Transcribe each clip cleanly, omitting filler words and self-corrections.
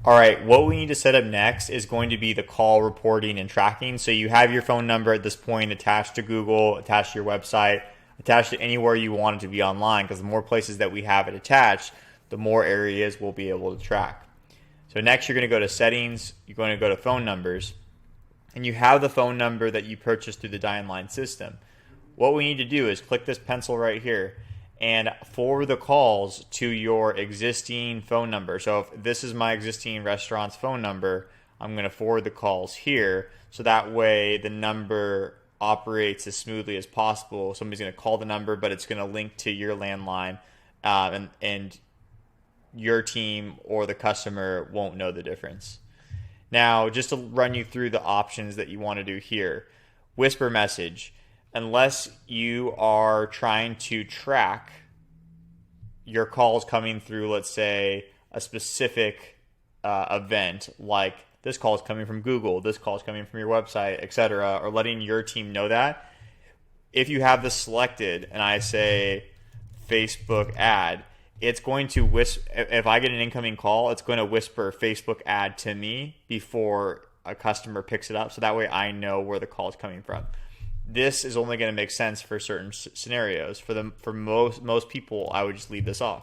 All right, what we need to set up next is going to be the call reporting and tracking. So you have your phone number at this point attached to Google, attached to your website, attached to anywhere you want it to be online, because the more places that we have it attached, the more areas we'll be able to track. So next you're going to go to settings, you're going to go to phone numbers, and you have the phone number that you purchased through the Dyneline system. What we need to do is click this pencil right here and forward the calls to your existing phone number. So if this is my existing restaurant's phone number, I'm going to forward the calls here so that way the number operates as smoothly as possible. Somebody's going to call the number, but it's going to link to your landline, and your team or the customer won't know the difference. Now, just to run you through the options that you want to do here, whisper message. Unless you are trying to track your calls coming through, let's say, a specific event, like this call is coming from Google, this call is coming from your website, etc., or letting your team know that. If you have this selected and I say Facebook ad, it's going to if I get an incoming call, it's going to whisper Facebook ad to me before a customer picks it up, so that way I know where the call is coming from. This is only going to make sense for certain scenarios. For most people, I would just leave this off.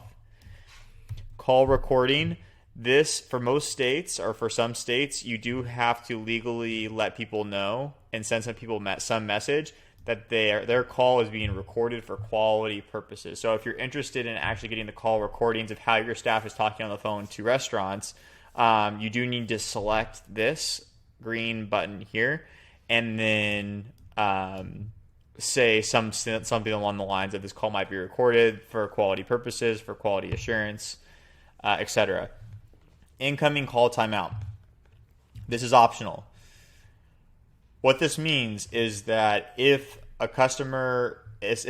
Call recording. This, for most states, or for some states, you do have to legally let people know and send some people some message that their call is being recorded for quality purposes. So if you're interested in actually getting the call recordings of how your staff is talking on the phone to restaurants, you do need to select this green button here, and then say something along the lines of this call might be recorded for quality purposes, for quality assurance, etc. Incoming call timeout. This is optional. What this means is that if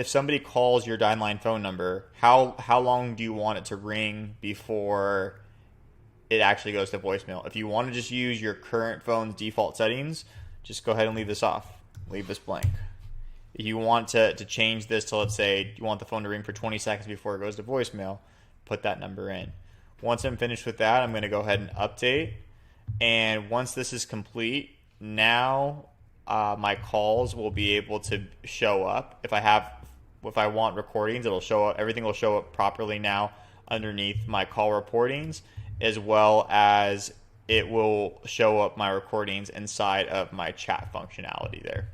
somebody calls your Dyneline phone number, how long do you want it to ring before it actually goes to voicemail? If you want to just use your current phone's default settings, just go ahead and leave this off. Leave this blank. If you want to change this to, let's say, you want the phone to ring for 20 seconds before it goes to voicemail, put that number in. Once I'm finished with that, I'm going to go ahead and update. And once this is complete, now my calls will be able to show up. If I want recordings, it'll show up. Everything will show up properly now underneath my call reportings, as well as it will show up my recordings inside of my chat functionality there.